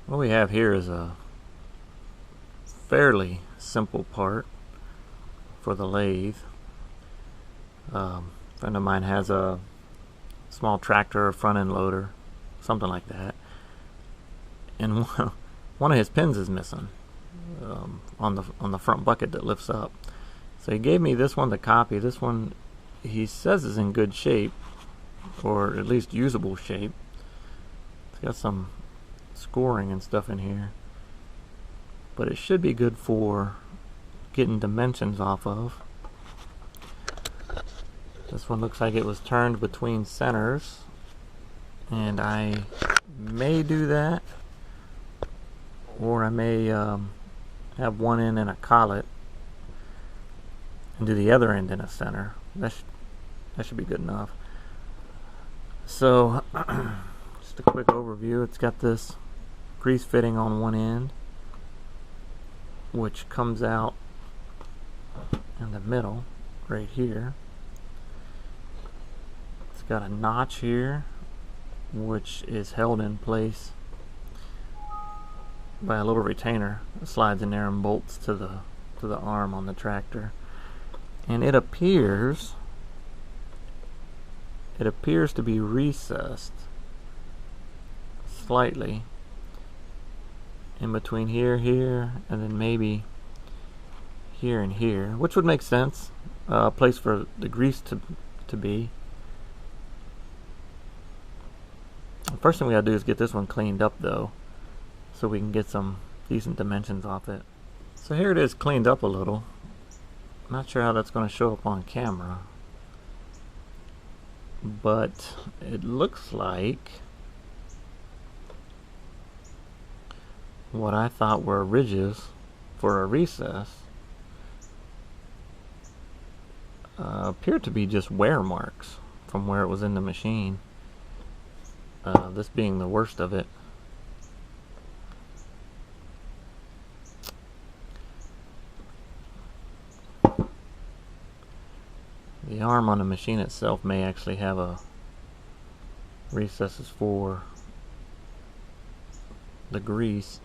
What we have here is a fairly simple part for the lathe. A friend of mine has a small tractor or front end loader, something like that, and one of his pins is missing on the front bucket that lifts up. So he gave me this one to copy. This one he says is in good shape, or at least usable shape. It's got some scoring and stuff in here, but it should be good for getting dimensions off of. This one looks like it was turned between centers, and I may do that, or I may have one end in a collet and do the other end in a center. That should be good enough. So just a quick overview. It's got this grease fitting on one end, which comes out in the middle right here. It's got a notch here, which is held in place by a little retainer that slides in there and bolts to the arm on the tractor. And it appears to be recessed slightly in between here, and then maybe here and here, which would make sense. A place for the grease to be. The first thing we gotta do is get this one cleaned up though, so we can get some decent dimensions off it. So here it is, cleaned up a little. Not sure how that's going to show up on camera, but it looks like what I thought were ridges for a recess appear to be just wear marks from where it was in the machine. This being the worst of it. The arm on the machine itself may actually have a recesses for the grease,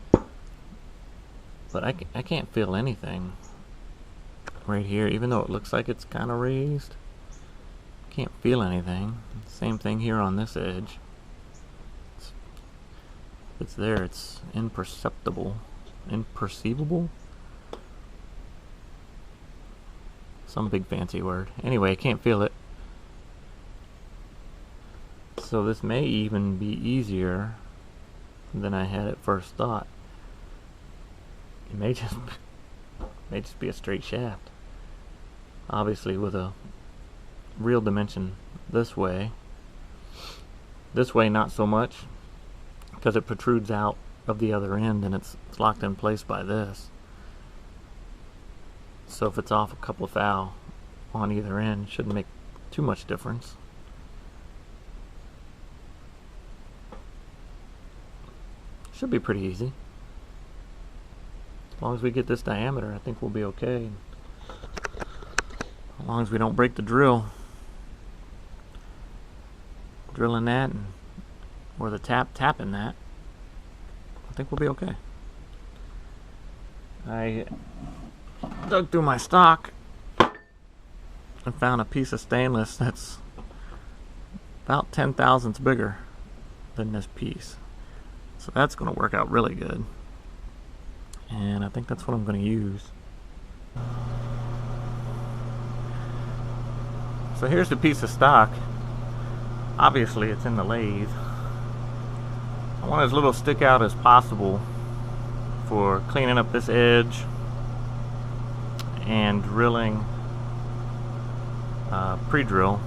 but I can't feel anything right here, even though it looks like it's kind of raised. Can't feel anything. Same thing here on this edge. It's there. It's imperceptible. Imperceivable? Some big fancy word. Anyway, I can't feel it. So this may even be easier than I had at first thought. It may just be a straight shaft. Obviously with a real dimension this way. This way not so much, because it protrudes out of the other end and it's locked in place by this. So if it's off a couple of thou on either end, it shouldn't make too much difference. Should be pretty easy. As long as we get this diameter, I think we'll be okay. As long as we don't break the drill. Drilling that, or the tapping that, I think we'll be okay. I dug through my stock and found a piece of stainless that's about 10 thousandths bigger than this piece. So that's going to work out really good. And I think that's what I'm going to use. So here's the piece of stock. Obviously it's in the lathe. I want as little stick out as possible for cleaning up this edge and drilling pre-drill.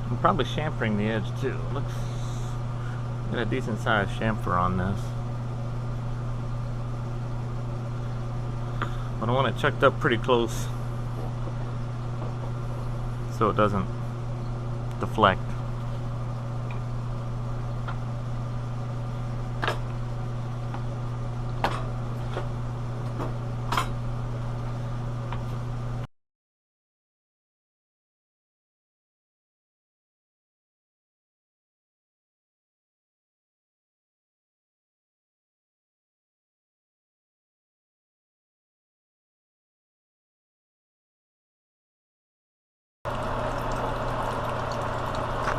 I'm probably chamfering the edge too. Looks got a decent sized chamfer on this, but I want it checked up pretty close so it doesn't deflect.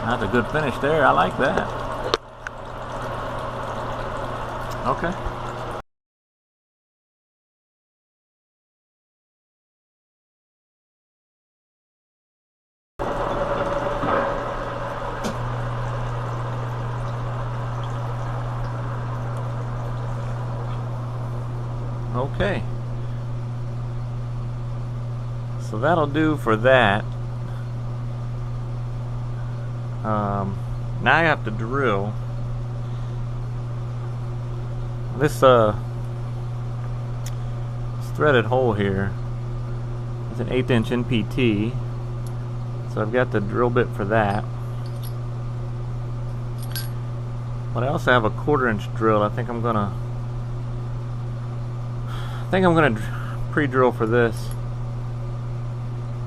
That's a good finish there. I like that. Okay. Okay. So that'll do for that. Now I have to drill. This threaded hole here is an 1/8 inch NPT. So I've got the drill bit for that. But I also have a 1/4 inch drill. I think I'm gonna pre-drill for this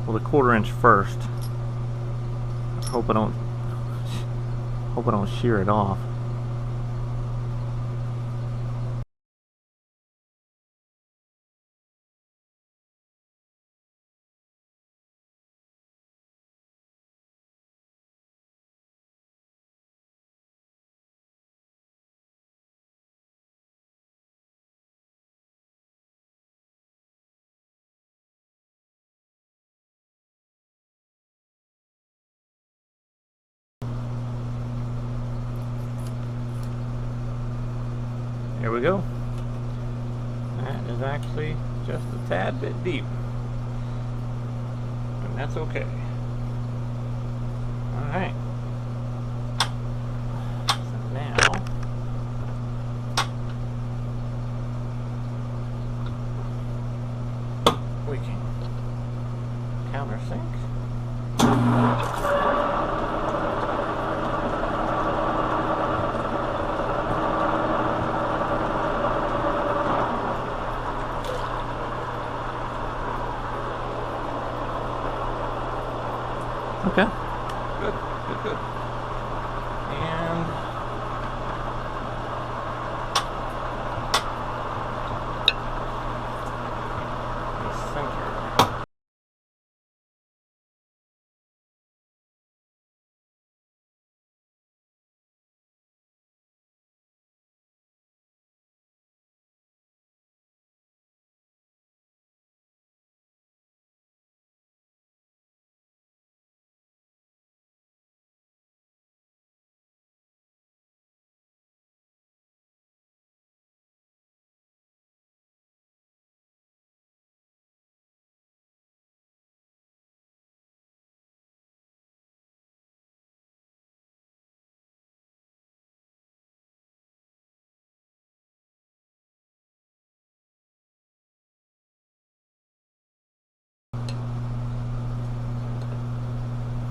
with a 1/4 inch first. Hope I don't shear it off. There we go. That is actually just a tad bit deep. And that's okay. Alright. So now we can countersink. Okay. Good. And the center.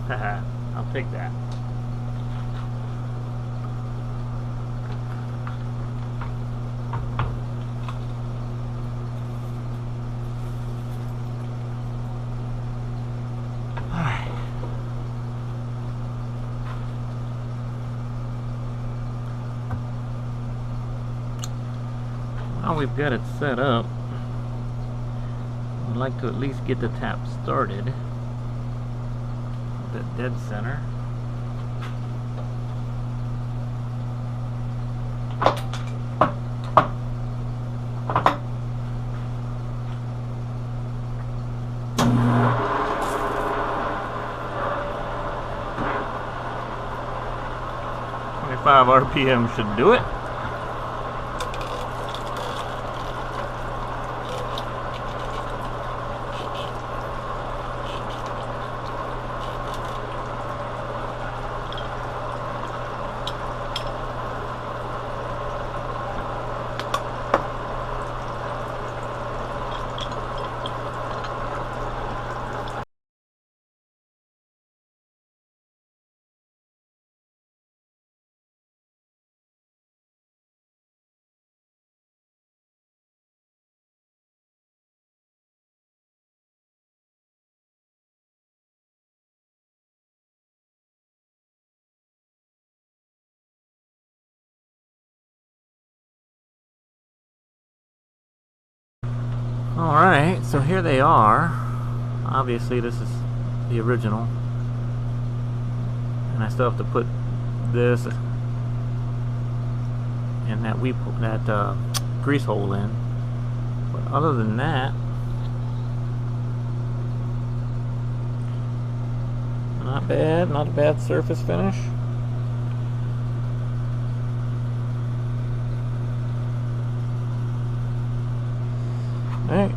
Haha, I'll take that. Alright. Now we've got it set up. I'd like to at least get the tap started. At dead center. .5 RPM should do it. Alright, so here they are. Obviously this is the original. and I still have to put this and that grease hole in. But other than that, not bad. Not a bad surface finish. All right.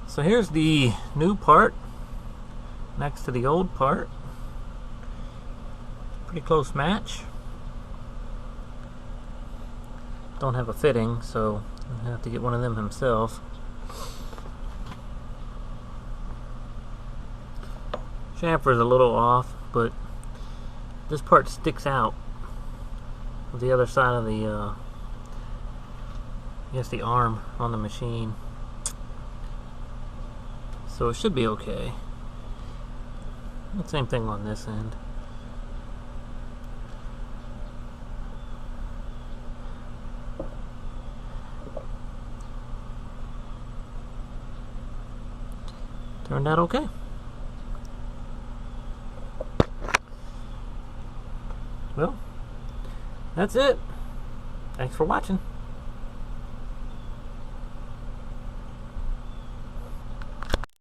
So here's the new part next to the old part. Pretty close match. Don't have a fitting, so I'll have to get one of them himself. Chamfer's a little off, but this part sticks out of the other side of the I guess the arm on the machine. So it should be okay. Same thing on this end. Turned out okay. Well, that's it. Thanks for watching.